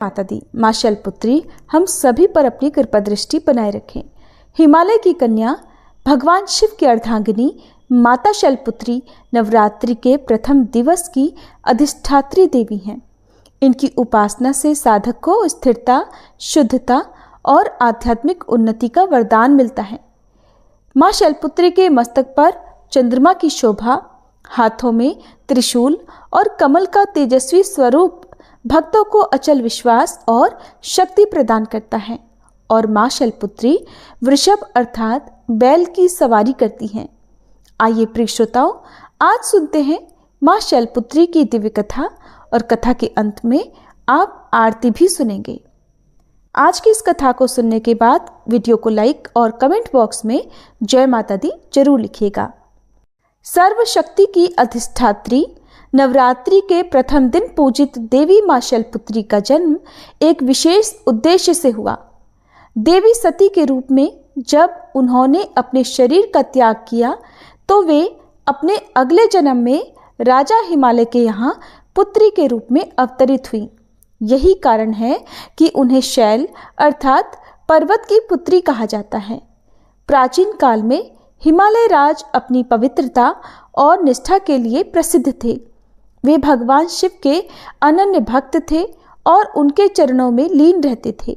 माता दी माँ शैलपुत्री हम सभी पर अपनी कृपा दृष्टि बनाए रखें। हिमालय की कन्या भगवान शिव की अर्धांगिनी माता शैलपुत्री नवरात्रि के प्रथम दिवस की अधिष्ठात्री देवी हैं। इनकी उपासना से साधक को स्थिरता, शुद्धता और आध्यात्मिक उन्नति का वरदान मिलता है। माँ शैलपुत्री के मस्तक पर चंद्रमा की शोभा, हाथों में त्रिशूल और कमल का तेजस्वी स्वरूप भक्तों को अचल विश्वास और शक्ति प्रदान करता है। और माँ शैलपुत्री वृषभ अर्थात बैल की सवारी करती हैं। आइए प्रिय श्रोताओं, आज सुनते हैं माँ शैलपुत्री की दिव्य कथा और कथा के अंत में आप आरती भी सुनेंगे। आज की इस कथा को सुनने के बाद वीडियो को लाइक और कमेंट बॉक्स में जय माता दी जरूर लिखिएगा। सर्वशक्ति की अधिष्ठात्री नवरात्रि के प्रथम दिन पूजित देवी माँ शैलपुत्री का जन्म एक विशेष उद्देश्य से हुआ। देवी सती के रूप में जब उन्होंने अपने शरीर का त्याग किया तो वे अपने अगले जन्म में राजा हिमालय के यहाँ पुत्री के रूप में अवतरित हुई। यही कारण है कि उन्हें शैल अर्थात पर्वत की पुत्री कहा जाता है। प्राचीन काल में हिमालय राज अपनी पवित्रता और निष्ठा के लिए प्रसिद्ध थे। वे भगवान शिव के अनन्य भक्त थे और उनके चरणों में लीन रहते थे।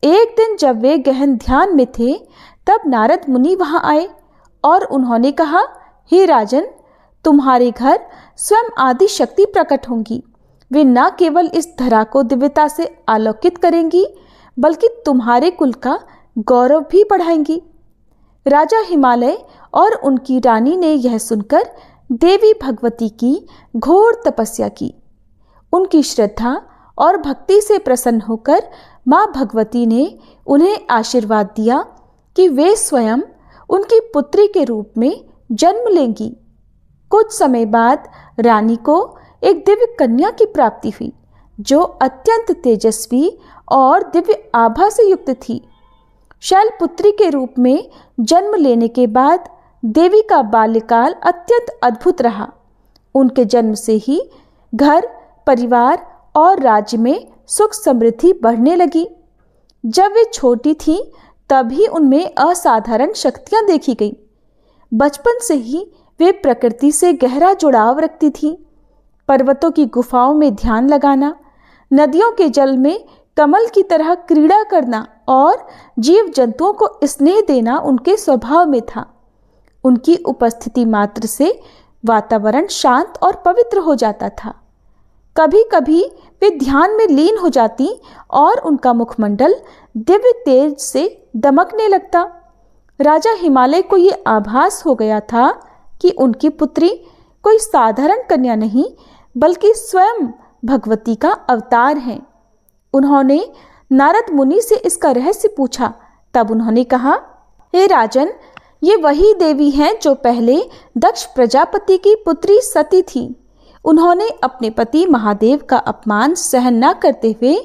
एक दिन जब वे गहन ध्यान में थे तब नारद मुनि वहां आए और उन्होंने कहा, हे राजन, तुम्हारे घर स्वयं आदि शक्ति प्रकट होंगी। वे न केवल इस धरा को दिव्यता से आलोकित करेंगी बल्कि तुम्हारे कुल का गौरव भी बढ़ाएंगी। राजा हिमालय और उनकी रानी ने यह सुनकर देवी भगवती की घोर तपस्या की। उनकी श्रद्धा और भक्ति से प्रसन्न होकर माँ भगवती ने उन्हें आशीर्वाद दिया कि वे स्वयं उनकी पुत्री के रूप में जन्म लेंगी। कुछ समय बाद रानी को एक दिव्य कन्या की प्राप्ति हुई जो अत्यंत तेजस्वी और दिव्य आभा से युक्त थी। शैलपुत्री के रूप में जन्म लेने के बाद देवी का बाल्यकाल अत्यंत अद्भुत रहा। उनके जन्म से ही घर, परिवार और राज्य में सुख समृद्धि बढ़ने लगी। जब वे छोटी थीं तभी उनमें असाधारण शक्तियां देखी गई। बचपन से ही वे प्रकृति से गहरा जुड़ाव रखती थीं। पर्वतों की गुफाओं में ध्यान लगाना, नदियों के जल में कमल की तरह क्रीड़ा करना और जीव जंतुओं को स्नेह देना उनके स्वभाव में था। उनकी उपस्थिति मात्र से वातावरण शांत और पवित्र हो जाता था। कभी कभी वे ध्यान में लीन हो जाती और उनका मुखमंडल दिव्य तेज से दमकने लगता। राजा हिमालय को ये आभास हो गया था कि उनकी पुत्री कोई साधारण कन्या नहीं बल्कि स्वयं भगवती का अवतार है। उन्होंने नारद मुनि से इसका रहस्य पूछा। तब उन्होंने कहा, हे राजन, ये वही देवी हैं जो पहले दक्ष प्रजापति की पुत्री सती थी। उन्होंने अपने पति महादेव का अपमान सहन न करते हुए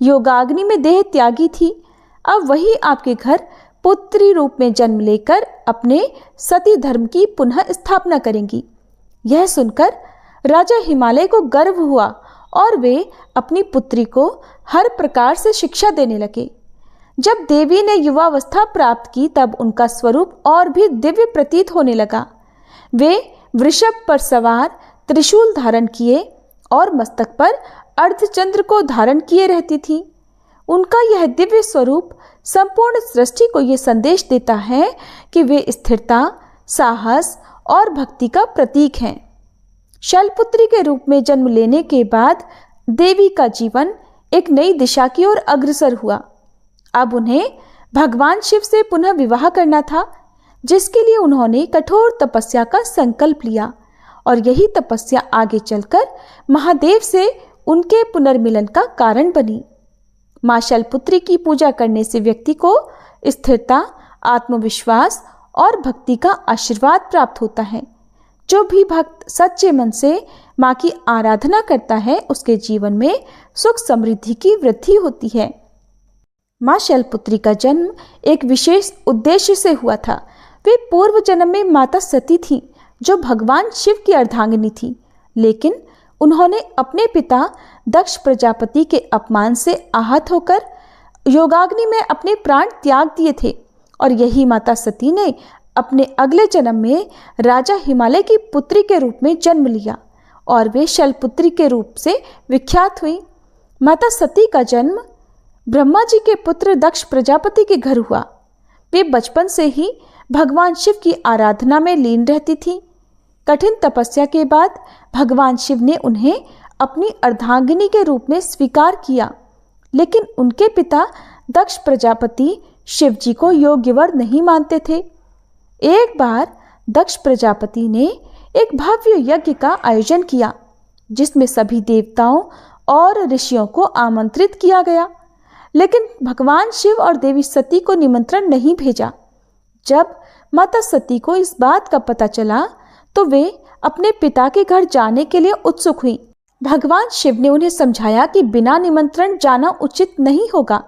योगाग्नि में देह त्यागी थी। अब वही आपके घर पुत्री रूप में जन्म लेकर अपने सती धर्म की पुनः स्थापना करेंगी। यह सुनकर राजा हिमालय को गर्व हुआ और वे अपनी पुत्री को हर प्रकार से शिक्षा देने लगे। जब देवी ने युवावस्था प्राप्त की तब उनका स्वरूप और भी दिव्य प्रतीत होने लगा। वे वृषभ पर सवार, त्रिशूल धारण किए और मस्तक पर अर्धचंद्र को धारण किए रहती थी। उनका यह दिव्य स्वरूप संपूर्ण सृष्टि को ये संदेश देता है कि वे स्थिरता, साहस और भक्ति का प्रतीक हैं। शैलपुत्री के रूप में जन्म लेने के बाद देवी का जीवन एक नई दिशा की ओर अग्रसर हुआ। अब उन्हें भगवान शिव से पुनः विवाह करना था, जिसके लिए उन्होंने कठोर तपस्या का संकल्प लिया और यही तपस्या आगे चलकर महादेव से उनके पुनर्मिलन का कारण बनी। माँ शैलपुत्री की पूजा करने से व्यक्ति को स्थिरता, आत्मविश्वास और भक्ति का आशीर्वाद प्राप्त होता है। जो भी भक्त सच्चे मन से माँ की आराधना करता है उसके जीवन में सुख समृद्धि की वृद्धि होती है। माँ शैलपुत्री का जन्म एक विशेष उद्देश्य से हुआ था। वे पूर्व जन्म में माता सती थी जो भगवान शिव की अर्धांगिनी थी, लेकिन उन्होंने अपने पिता दक्ष प्रजापति के अपमान से आहत होकर योगाग्नि में अपने प्राण त्याग दिए थे और यही माता सती ने अपने अगले जन्म में राजा हिमालय की पुत्री के रूप में जन्म लिया और वे शैलपुत्री के रूप से विख्यात हुई। माता सती का जन्म ब्रह्मा जी के पुत्र दक्ष प्रजापति के घर हुआ। वे बचपन से ही भगवान शिव की आराधना में लीन रहती थी। कठिन तपस्या के बाद भगवान शिव ने उन्हें अपनी अर्धांगिनी के रूप में स्वीकार किया, लेकिन उनके पिता दक्ष प्रजापति शिव जी को योग्य वर नहीं मानते थे। एक बार दक्ष प्रजापति ने एक भव्य यज्ञ का आयोजन किया जिसमें सभी देवताओं और ऋषियों को आमंत्रित किया गया, लेकिन भगवान शिव और देवी सती को निमंत्रण नहीं भेजा। जब माता सती को इस बात का पता चला तो वे अपने पिता के घर जाने के लिए उत्सुक हुई। भगवान शिव ने उन्हें समझाया कि बिना निमंत्रण जाना उचित नहीं होगा,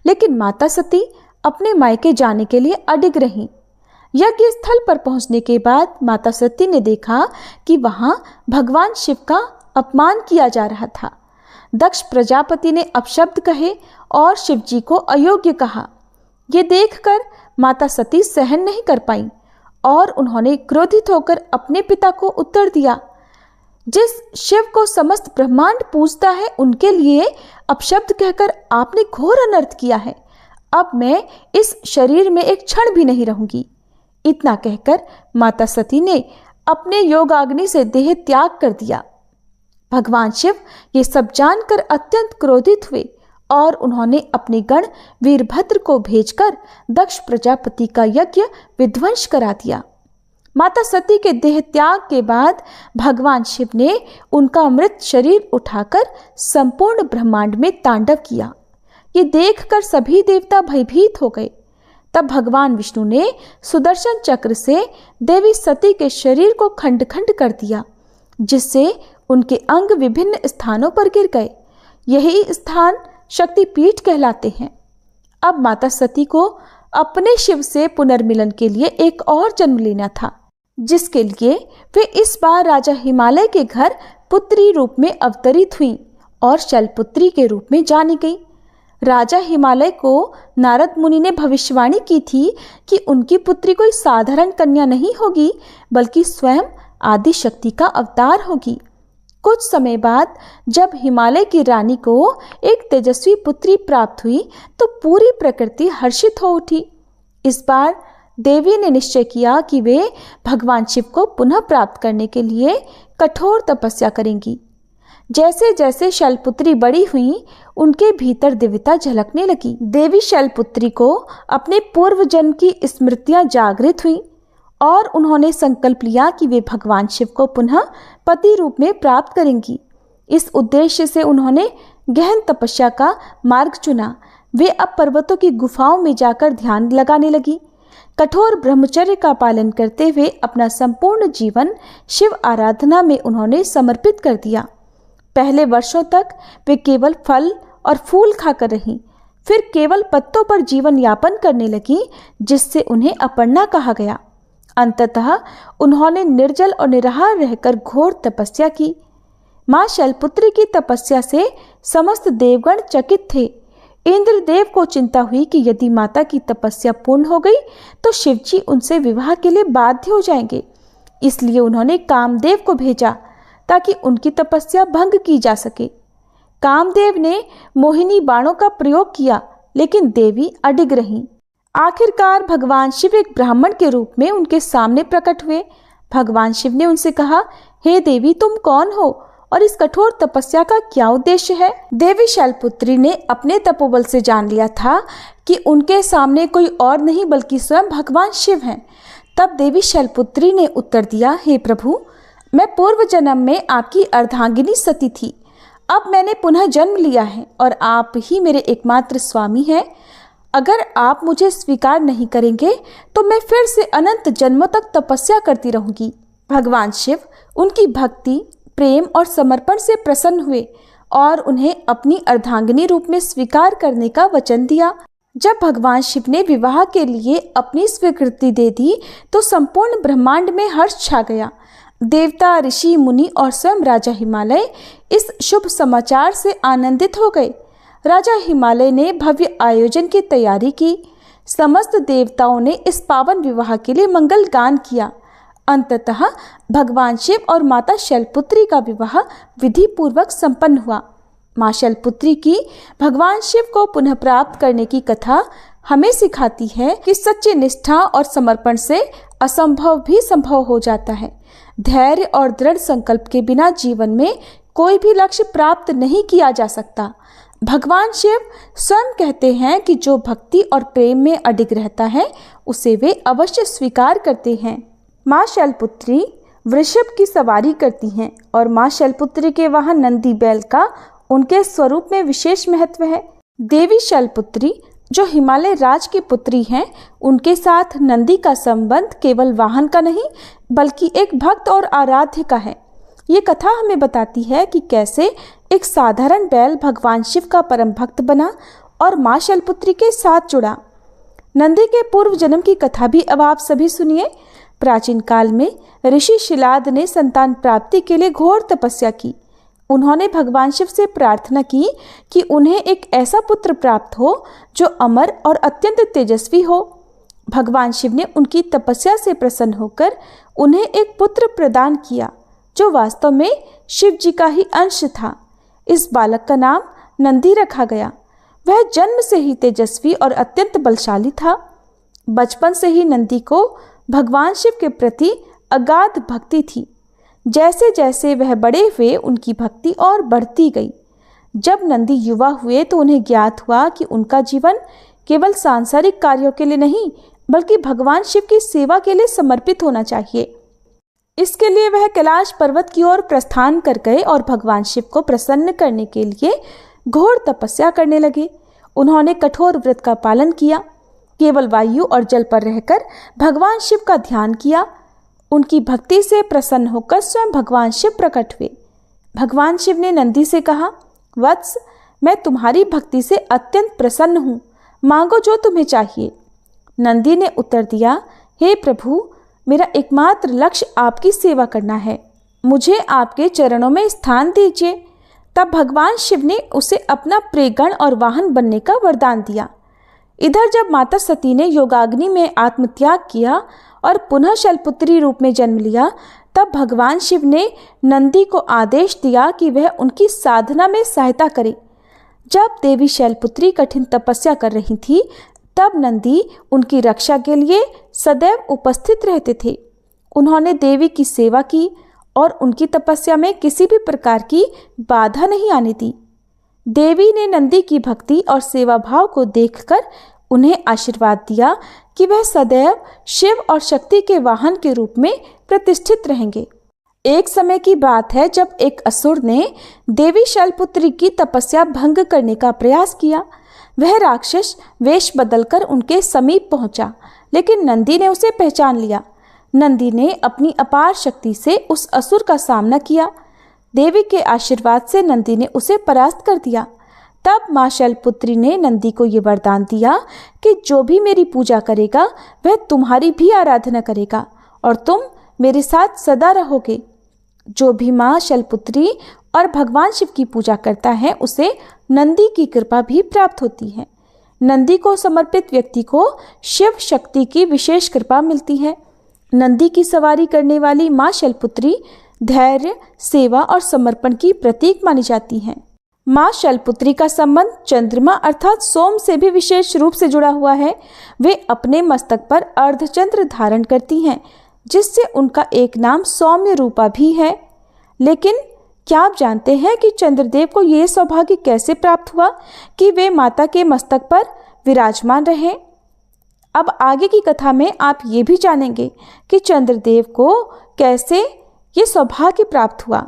लेकिन माता सती अपने मायके जाने के लिए अडिग रहीं। यज्ञ स्थल पर पहुंचने के बाद माता सती ने देखा कि वहां भगवान शिव का अपमान किया जा रहा था। दक्ष प्रजापति ने अपशब्द कहे और शिव जी को अयोग्य कहा। ये देखकर माता सती सहन नहीं कर पाई और उन्होंने क्रोधित होकर अपने पिता को उत्तर दिया, जिस शिव को समस्त ब्रह्मांड पूजता है उनके लिए अपशब्द कहकर आपने घोर अनर्थ किया है। अब मैं इस शरीर में एक क्षण भी नहीं रहूंगी। इतना कहकर माता सती ने अपने योगाग्नि से देह त्याग कर दिया। भगवान शिव ये सब जानकर अत्यंत क्रोधित हुए और उन्होंने अपने गण वीरभद्र को भेजकर दक्ष प्रजापति का यज्ञ विध्वंस करा दिया। माता सती के देह त्याग के बाद भगवान शिव ने उनका मृत शरीर उठाकर संपूर्ण ब्रह्मांड में तांडव किया। ये देखकर सभी देवता भयभीत हो गए। तब भगवान विष्णु ने सुदर्शन चक्र से देवी सती के शरीर को खंड खंड कर दिया, जिससे उनके अंग विभिन्न स्थानों पर गिर गए। यही स्थान शक्तिपीठ कहलाते हैं। अब माता सती को अपने शिव से पुनर्मिलन के लिए एक और जन्म लेना था, जिसके लिए वे इस बार राजा हिमालय के घर पुत्री रूप में अवतरित हुई और शैलपुत्री के रूप में जानी गई। राजा हिमालय को नारद मुनि ने भविष्यवाणी की थी कि उनकी पुत्री कोई साधारण कन्या नहीं होगी, बल्कि स्वयं आदि शक्ति का अवतार होगी। कुछ समय बाद जब हिमालय की रानी को एक तेजस्वी पुत्री प्राप्त हुई तो पूरी प्रकृति हर्षित हो उठी। इस बार देवी ने निश्चय किया कि वे भगवान शिव को पुनः प्राप्त करने के लिए कठोर तपस्या करेंगी। जैसे जैसे शैलपुत्री बड़ी हुई, उनके भीतर दिव्यता झलकने लगी। देवी शैलपुत्री को अपने पूर्व जन्म की स्मृतियां जागृत हुई और उन्होंने संकल्प लिया कि वे भगवान शिव को पुनः पति रूप में प्राप्त करेंगी। इस उद्देश्य से उन्होंने गहन तपस्या का मार्ग चुना। वे अब पर्वतों की गुफाओं में जाकर ध्यान लगाने लगी। कठोर ब्रह्मचर्य का पालन करते हुए अपना संपूर्ण जीवन शिव आराधना में उन्होंने समर्पित कर दिया। पहले वर्षों तक वे केवल फल और फूल खाकर रहीं, फिर केवल पत्तों पर जीवन यापन करने लगी, जिससे उन्हें अपर्णा कहा गया। अंततः उन्होंने निर्जल और निराहार रहकर घोर तपस्या की। मां शैलपुत्री की तपस्या से समस्त देवगण चकित थे। इंद्रदेव को चिंता हुई कि यदि माता की तपस्या पूर्ण हो गई तो शिवजी उनसे विवाह के लिए बाध्य हो जाएंगे। इसलिए उन्होंने कामदेव को भेजा ताकि उनकी तपस्या भंग की जा सके। कामदेव ने मोहिनी बाणों का प्रयोग किया, लेकिन देवी अडिग रहीं। आखिरकार भगवान शिव एक ब्राह्मण के रूप में उनके सामने प्रकट हुए। भगवान शिव ने उनसे कहा, हे देवी, तुम कौन हो और इस कठोर तपस्या का क्या उद्देश्य है? देवी शैलपुत्री ने अपने तपोबल से जान लिया था कि उनके सामने कोई और नहीं बल्कि स्वयं भगवान शिव हैं। तब देवी शैलपुत्री ने उत्तर दिया, हे प्रभु, मैं पूर्व जन्म में आपकी अर्धांगिनी सती थी। अब मैंने पुनः जन्म लिया है और आप ही मेरे एकमात्र स्वामी हैं। अगर आप मुझे स्वीकार नहीं करेंगे तो मैं फिर से अनंत जन्मों तक तपस्या करती रहूंगी। भगवान शिव उनकी भक्ति, प्रेम और समर्पण से प्रसन्न हुए और उन्हें अपनी अर्धांगिनी रूप में स्वीकार करने का वचन दिया। जब भगवान शिव ने विवाह के लिए अपनी स्वीकृति दे दी तो संपूर्ण ब्रह्मांड में हर्ष छा गया। देवता, ऋषि, मुनि और स्वयं राजा हिमालय इस शुभ समाचार से आनंदित हो गए। राजा हिमालय ने भव्य आयोजन की तैयारी की। समस्त देवताओं ने इस पावन विवाह के लिए मंगल गान किया। अंततः भगवान शिव और माता शैलपुत्री का विवाह विधि पूर्वक संपन्न हुआ। माँ शैलपुत्री की भगवान शिव को पुनः प्राप्त करने की कथा हमें सिखाती है कि सच्ची निष्ठा और समर्पण से असंभव भी संभव हो जाता है। धैर्य और दृढ़ संकल्प के बिना जीवन में कोई भी लक्ष्य प्राप्त नहीं किया जा सकता। भगवान शिव स्वयं कहते हैं कि जो भक्ति और प्रेम में अडिग रहता है उसे वे अवश्य स्वीकार करते हैं। माँ शैलपुत्री वृषभ की सवारी करती हैं और माँ शैलपुत्री के वाहन नंदी बैल का उनके स्वरूप में विशेष महत्व है। देवी शैलपुत्री जो हिमालय राज की पुत्री हैं, उनके साथ नंदी का संबंध केवल वाहन का नहीं बल्कि एक भक्त और आराध्य का है। ये कथा हमें बताती है कि कैसे एक साधारण बैल भगवान शिव का परम भक्त बना और माँ शैलपुत्री के साथ जुड़ा। नंदी के पूर्व जन्म की कथा भी अब आप सभी सुनिए। प्राचीन काल में ऋषि शिलाद ने संतान प्राप्ति के लिए घोर तपस्या की। उन्होंने भगवान शिव से प्रार्थना की कि उन्हें एक ऐसा पुत्र प्राप्त हो जो अमर और अत्यंत तेजस्वी हो। भगवान शिव ने उनकी तपस्या से प्रसन्न होकर उन्हें एक पुत्र प्रदान किया जो वास्तव में शिव जी का ही अंश था। इस बालक का नाम नंदी रखा गया। वह जन्म से ही तेजस्वी और अत्यंत बलशाली था। बचपन से ही नंदी को भगवान शिव के प्रति अगाध भक्ति थी। जैसे जैसे वह बड़े हुए उनकी भक्ति और बढ़ती गई। जब नंदी युवा हुए तो उन्हें ज्ञात हुआ कि उनका जीवन केवल सांसारिक कार्यों के लिए नहीं बल्कि भगवान शिव की सेवा के लिए समर्पित होना चाहिए। इसके लिए वह कैलाश पर्वत की ओर प्रस्थान कर गए और भगवान शिव को प्रसन्न करने के लिए घोर तपस्या करने लगे। उन्होंने कठोर व्रत का पालन किया, केवल वायु और जल पर रहकर भगवान शिव का ध्यान किया। उनकी भक्ति से प्रसन्न होकर स्वयं भगवान शिव प्रकट हुए। भगवान शिव ने नंदी से कहा, वत्स, मैं तुम्हारी भक्ति से अत्यंत प्रसन्न हूँ, मांगो जो तुम्हें चाहिए। नंदी ने उत्तर दिया, हे प्रभु, मेरा एकमात्र लक्ष्य आपकी सेवा करना है, मुझे आपके चरणों में स्थान दीजिए। तब भगवान शिव ने उसे अपना प्रेगण और वाहन बनने का वरदान दिया। इधर जब माता सती ने योगाग्नि में आत्मत्याग किया और पुनः शैलपुत्री रूप में जन्म लिया, तब भगवान शिव ने नंदी को आदेश दिया कि वह उनकी साधना में सहायता करे। जब देवी शैलपुत्री कठिन तपस्या कर रही थी, तब नंदी उनकी रक्षा के लिए सदैव उपस्थित रहते थे। उन्होंने देवी की सेवा की और उनकी तपस्या में किसी भी प्रकार की बाधा नहीं आने दी। देवी ने नंदी की भक्ति और सेवा भाव को देखकर उन्हें आशीर्वाद दिया कि वह सदैव शिव और शक्ति के वाहन के रूप में प्रतिष्ठित रहेंगे। एक समय की बात है जब एक असुर ने देवी शैलपुत्री की तपस्या भंग करने का प्रयास किया। वह राक्षस वेश बदलकर उनके समीप पहुंचा, लेकिन नंदी ने उसे पहचान लिया। नंदी ने अपनी अपार शक्ति से उस असुर का सामना किया। देवी के आशीर्वाद से नंदी ने उसे परास्त कर दिया। तब माँ शैलपुत्री ने नंदी को ये वरदान दिया कि जो भी मेरी पूजा करेगा वह तुम्हारी भी आराधना करेगा और तुम मेरे साथ सदा रहोगे। जो भी माँ शैलपुत्री और भगवान शिव की पूजा करता है उसे नंदी की कृपा भी प्राप्त होती है। नंदी को समर्पित व्यक्ति को शिव शक्ति की विशेष कृपा मिलती है। नंदी की सवारी करने वाली माँ शैलपुत्री धैर्य, सेवा और समर्पण की प्रतीक मानी जाती हैं। माँ शैलपुत्री का संबंध चंद्रमा अर्थात सोम से भी विशेष रूप से जुड़ा हुआ है। वे अपने मस्तक पर अर्धचंद्र धारण करती हैं, जिससे उनका एक नाम सौम्य रूपा भी है। लेकिन क्या आप जानते हैं कि चंद्रदेव को यह सौभाग्य कैसे प्राप्त हुआ कि वे माता के मस्तक पर विराजमान रहे? अब आगे की कथा में आप ये भी जानेंगे कि चंद्रदेव को कैसे ये सौभाग्य प्राप्त हुआ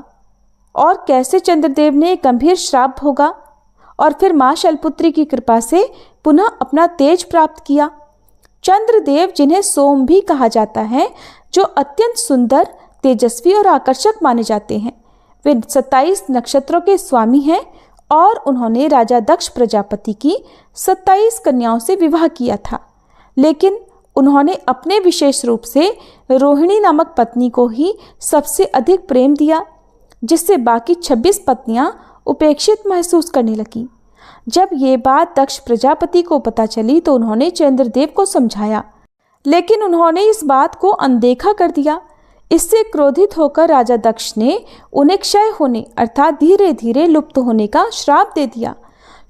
और कैसे चंद्रदेव ने गंभीर श्राप भोगा और फिर माँ शैलपुत्री की कृपा से पुनः अपना तेज प्राप्त किया। चंद्रदेव, जिन्हें सोम भी कहा जाता है, जो अत्यंत सुंदर, तेजस्वी और आकर्षक माने जाते हैं, वे 27 नक्षत्रों के स्वामी हैं और उन्होंने राजा दक्ष प्रजापति की 27 कन्याओं से विवाह किया था। लेकिन उन्होंने अपने विशेष रूप से रोहिणी नामक पत्नी को ही सबसे अधिक प्रेम दिया, जिससे बाकी 26 पत्नियां उपेक्षित महसूस करने लगी। जब ये बात दक्ष प्रजापति को पता चली तो उन्होंने चंद्रदेव को समझाया, लेकिन उन्होंने इस बात को अनदेखा कर दिया। इससे क्रोधित होकर राजा दक्ष ने उन्हें क्षय होने अर्थात धीरे धीरे लुप्त होने का श्राप दे दिया।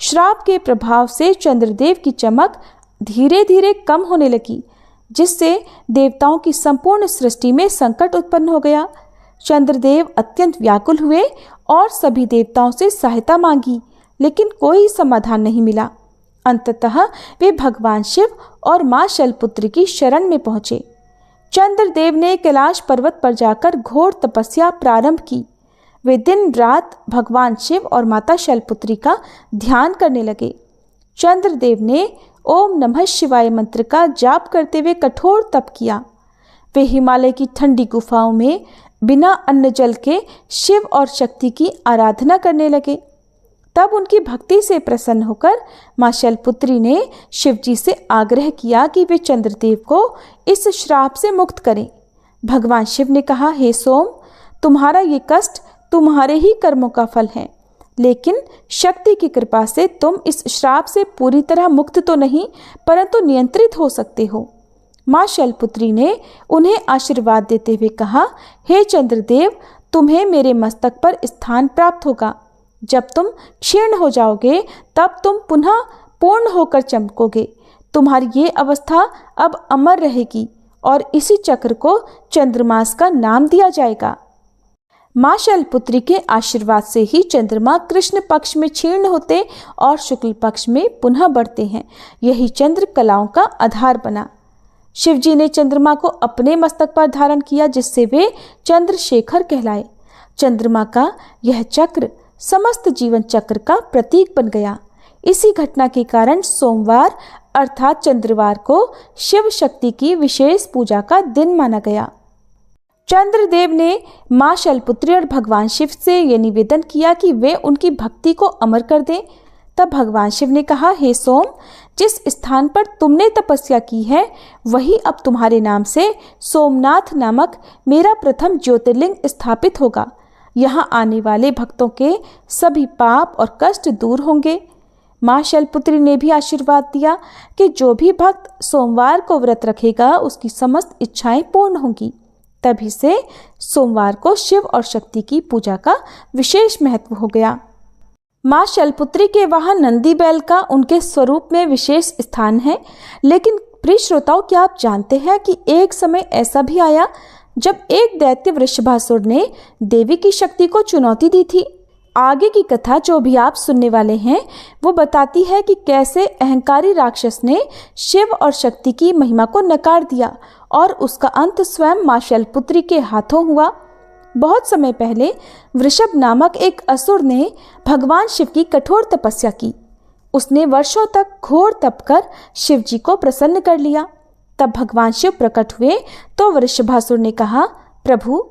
श्राप के प्रभाव से चंद्रदेव की चमक धीरे धीरे कम होने लगी, जिससे देवताओं की संपूर्ण सृष्टि में संकट उत्पन्न हो गया। चंद्रदेव अत्यंत व्याकुल हुए और सभी देवताओं से सहायता मांगी, लेकिन कोई समाधान नहीं मिला। अंततः वे भगवान शिव और मां शैलपुत्री की शरण में पहुंचे। चंद्रदेव ने कैलाश पर्वत पर जाकर घोर तपस्या प्रारंभ की। वे दिन रात भगवान शिव और माता शैलपुत्री का ध्यान करने लगे। चंद्रदेव ने ओम नमः शिवाय मंत्र का जाप करते हुए कठोर तप किया। वे हिमालय की ठंडी गुफाओं में बिना अन्न जल के शिव और शक्ति की आराधना करने लगे। तब उनकी भक्ति से प्रसन्न होकर मां शैलपुत्री ने शिवजी से आग्रह किया कि वे चंद्रदेव को इस श्राप से मुक्त करें। भगवान शिव ने कहा, हे सोम, तुम्हारा ये कष्ट तुम्हारे ही कर्मों का फल है, लेकिन शक्ति की कृपा से तुम इस श्राप से पूरी तरह मुक्त तो नहीं, परंतु नियंत्रित हो सकते हो। मां शैलपुत्री ने उन्हें आशीर्वाद देते हुए कहा, हे चंद्रदेव, तुम्हें मेरे मस्तक पर स्थान प्राप्त होगा। जब तुम क्षीण हो जाओगे तब तुम पुनः पूर्ण होकर चमकोगे। तुम्हारी ये अवस्था अब अमर रहेगी और इसी चक्र को चंद्रमास का नाम दिया जाएगा। मां शैलपुत्री के आशीर्वाद से ही चंद्रमा कृष्ण पक्ष में क्षीण होते और शुक्ल पक्ष में पुनः बढ़ते हैं। यही चंद्र कलाओं का आधार बना। शिवजी ने चंद्रमा को अपने मस्तक पर धारण किया, जिससे वे चंद्रशेखर कहलाए। चंद्रमा का यह चक्र समस्त जीवन चक्र का प्रतीक बन गया। इसी घटना के कारण सोमवार अर्थात चंद्रवार को शिव शक्ति की विशेष पूजा का दिन माना गया। चंद्रदेव ने मां शैलपुत्री और भगवान शिव से यह निवेदन किया कि वे उनकी भक्ति को अमर कर दें। तब भगवान शिव ने कहा, हे सोम, जिस स्थान पर तुमने तपस्या की है वही अब तुम्हारे नाम से सोमनाथ नामक मेरा प्रथम ज्योतिर्लिंग स्थापित होगा। यहाँ आने वाले भक्तों के सभी पाप और कष्ट दूर होंगे। मां शैलपुत्री ने भी आशीर्वाद दिया कि जो भी भक्त सोमवार को व्रत रखेगा उसकी समस्त इच्छाएं पूर्ण होंगी। तभी से सोमवार को शिव और शक्ति की पूजा का विशेष महत्व हो गया। मां शैलपुत्री के वहां नंदी बैल का उनके स्वरूप में विशेष स्थान है। लेकिन प्रिय श्रोताओं, क्या आप जानते हैं कि एक समय ऐसा भी आया जब एक दैत्य वृषभासुर ने देवी की शक्ति को चुनौती दी थी। आगे की कथा जो भी आप सुनने वाले हैं वो बताती है कि कैसे अहंकारी राक्षस ने शिव और शक्ति की महिमा को नकार दिया और उसका अंत स्वयं मां शैलपुत्री के हाथों हुआ। बहुत समय पहले वृषभ नामक एक असुर ने भगवान शिव की कठोर तपस्या की। उसने वर्षों तक घोर तप कर शिव जी को प्रसन्न कर लिया। तब भगवान शिव प्रकट हुए तो वृषभासुर ने कहा, प्रभु,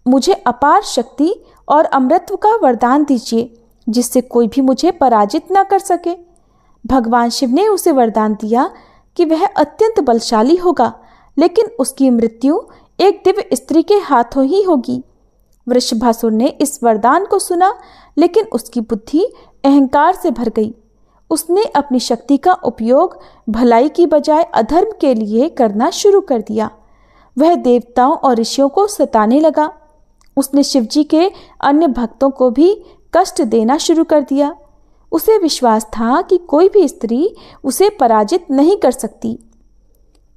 मुझे अपार शक्ति और अमृतत्व का वरदान दीजिए, जिससे कोई भी मुझे पराजित न कर सके। भगवान शिव ने उसे वरदान दिया कि वह अत्यंत बलशाली होगा, लेकिन उसकी मृत्यु एक दिव्य स्त्री के हाथों ही होगी। वृषभासुर ने इस वरदान को सुना, लेकिन उसकी बुद्धि अहंकार से भर गई। उसने अपनी शक्ति का उपयोग भलाई की बजाय अधर्म के लिए करना शुरू कर दिया। वह देवताओं और ऋषियों को सताने लगा। उसने शिवजी के अन्य भक्तों को भी कष्ट देना शुरू कर दिया। उसे विश्वास था कि कोई भी स्त्री उसे पराजित नहीं कर सकती।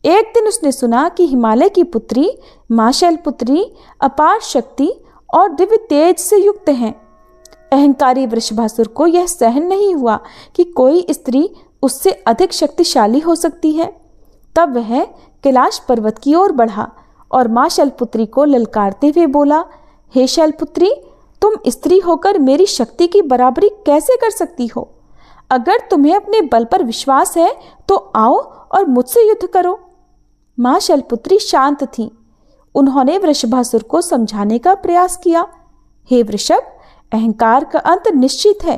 एक दिन उसने सुना कि हिमालय की पुत्री मां शैलपुत्री अपार शक्ति और दिव्य तेज से युक्त हैं। अहंकारी वृषभासुर को यह सहन नहीं हुआ कि कोई स्त्री उससे अधिक शक्तिशाली हो सकती है। तब वह कैलाश पर्वत की ओर बढ़ा और मां शैलपुत्री को ललकारते हुए बोला, हे शैलपुत्री, तुम स्त्री होकर मेरी शक्ति की बराबरी कैसे कर सकती हो? अगर तुम्हें अपने बल पर विश्वास है तो आओ और मुझसे युद्ध करो। मां शैलपुत्री शांत थीं। उन्होंने वृषभासुर को समझाने का प्रयास किया, हे वृषभ, अहंकार का अंत निश्चित है।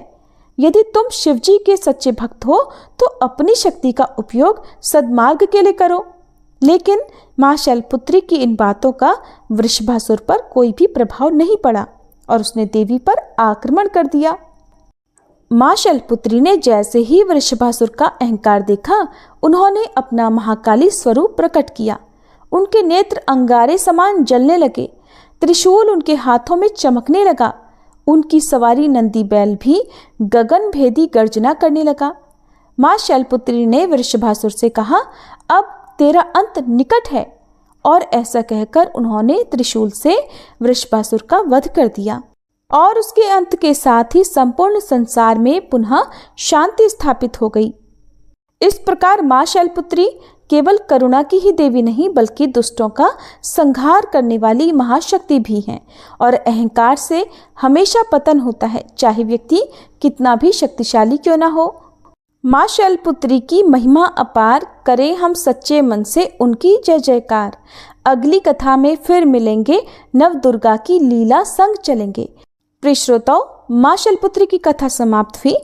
यदि तुम शिवजी के सच्चे भक्त हो तो अपनी शक्ति का उपयोग सद्मार्ग के लिए करो, लेकिन माँ शैलपुत्री की इन बातों का वृषभासुर पर कोई भी प्रभाव नहीं पड़ा और उसने देवी पर आक्रमण कर दिया। माँ शैलपुत्री ने जैसे ही वृषभासुर का अहंकार देखा, उन्होंने अपना महाकाली स्वरूप प्रकट किया। उनके नेत्र अंगारे समान जलने लगे, त्रिशूल उनके हाथों में चमकने लगा। उनकी सवारी नंदी बैल भी गगन भेदी गर्जना करने लगा। माँ शैलपुत्री ने वृषभासुर से कहा, अब तेरा अंत निकट है, और ऐसा कहकर उन्होंने त्रिशूल से वृषभासुर का वध कर दिया और उसके अंत के साथ ही संपूर्ण संसार में पुनः शांति स्थापित हो गई। इस प्रकार माँ शैलपुत्री केवल करुणा की ही देवी नहीं, बल्कि दुष्टों का संहार करने वाली महाशक्ति भी हैं, और अहंकार से हमेशा पतन होता है, चाहे व्यक्ति कितना भी शक्तिशाली क्यों ना हो। माँ शैलपुत्री की महिमा अपार, करें हम सच्चे मन से उनकी जय जयकार। अगली कथा में फिर मिलेंगे, नव दुर्गा की लीला संग चलेंगे। प्रिय श्रोताओ, माँ शैलपुत्री की कथा समाप्त हुई।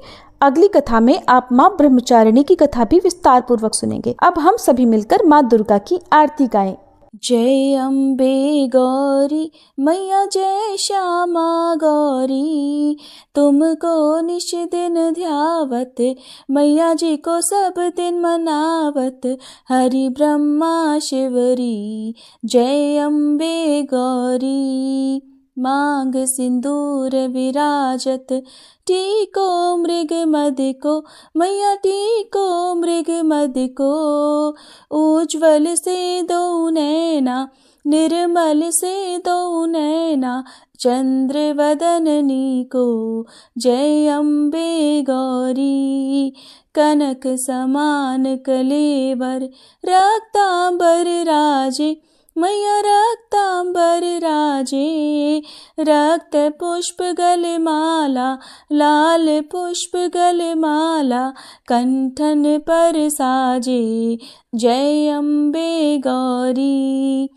अगली कथा में आप माँ ब्रह्मचारिणी की कथा भी विस्तार पूर्वक सुनेंगे। अब हम सभी मिलकर माँ दुर्गा की आरती गाएं। जय अम्बे गौरी मैया, जय श्यामा गौरी, तुमको निश दिन ध्यावत, मैया जी को सब दिन मनावत, हरि ब्रह्मा शिवरी। जय अम्बे गौरी, मांग सिंदूर विराजत, टीको मृग मद को, मैया टीको मृग मद को, उज्ज्वल से दो नैना, निर्मल से दो नैना, चंद्र वदननी को। जय अम्बे गौरी, कनक समान कलेवर, रक्तांबर राजे, मैया रक्तांबर राजे, रक्त पुष्प गलमाला, लाल पुष्प गलमाला, कंठन पर साजे। जय अम्बे गौरी,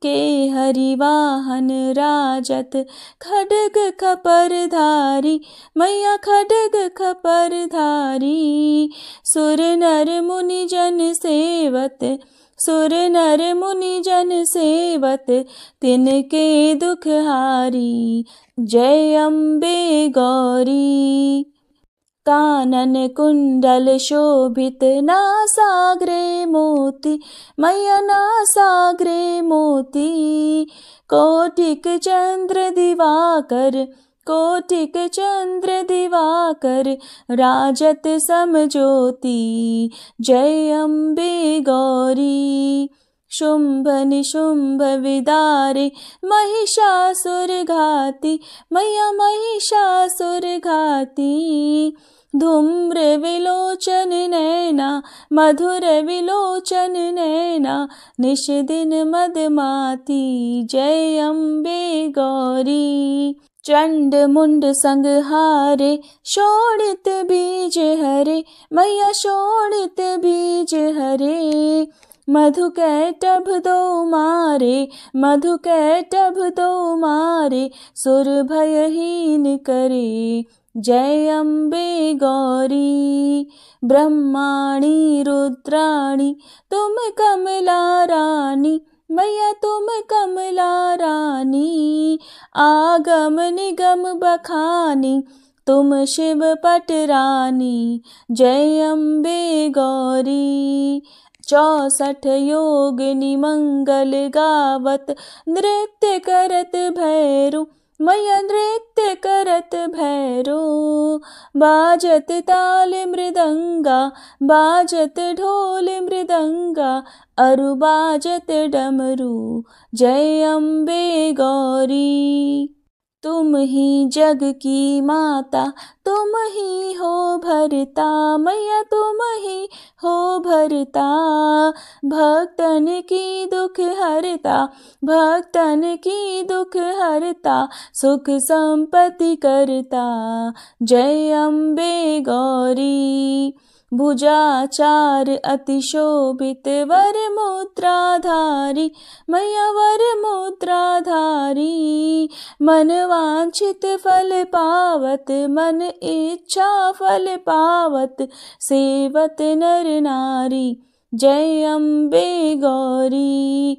के हरिवाहन राजत, खड्ग खपर धारी, मैया खड्ग खपर धारी, सुर नर मुनि जन सेवत, सुर नर मुनि जन सेवत, तिनके दुख हारी। जय अम्बे गौरी, कानन कुंडल शोभित, नासाग्रे मोती, मैया नासाग्रे मोती, कोटिक चंद्र दिवाकर, कोटिक चंद्र दिवाकर, राजत समज्योति। जय अम्बे गौरी, शुंभ निशुंभ विदारे, महिषासुर घाती, मैया महिषासुर घाती, धूम्र विलोचन नैना, मधुर विलोचन नैना, निश दिन मदमाती। जय अम्बे गौरी, चंड मुंड संहारे, शोणित बीज हरे, मैया शोणित बीज हरे, मधु कैटभ दो मारे, मधु कैटभ दो मारे, सुर भयहीन करे। जय अम्बे गौरी, ब्रह्माणी रुद्राणी, तुम कमला रानी, मैया तुम कमला रानी, आगम निगम बखानी, तुम शिव पट रानी। जय अम्बे गौरी, 64 योगिनी मंगल गावत, नृत्य करत भैरू, मैया नृत्य करत भैरो, बाजत ताल मृदंगा, बाजत ढोल मृदंगा, अरु बाजत डमरू। जय अम्बे गौरी, तुम ही जग की माता, तुम ही हो भरता, मैया तुम ही हो भरता, भक्तन की दुख हरता, भक्तन की दुख हरता, सुख संपत्ति करता। जय अम्बे गौरी, भुजाचार अति शोभित, वर मुद्राधारी, मैया वर मुद्राधारी, मन वांछित फल पावत, मन इच्छा फल पावत, सेवत नर नारी। जय अम्बे गौरी।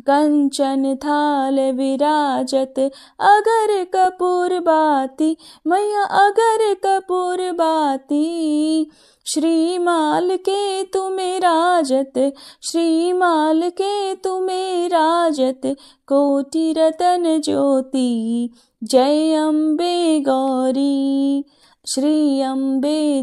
कंचन थाल विराजत अगर कपूर बाती, मैया अगर कपूर बाती। श्रीमाल के तुम्हें राजत, श्रीमाल के तुम्हें राजत, कोटि रतन ज्योति। जय अम्बे गौरी, श्री अम्बे।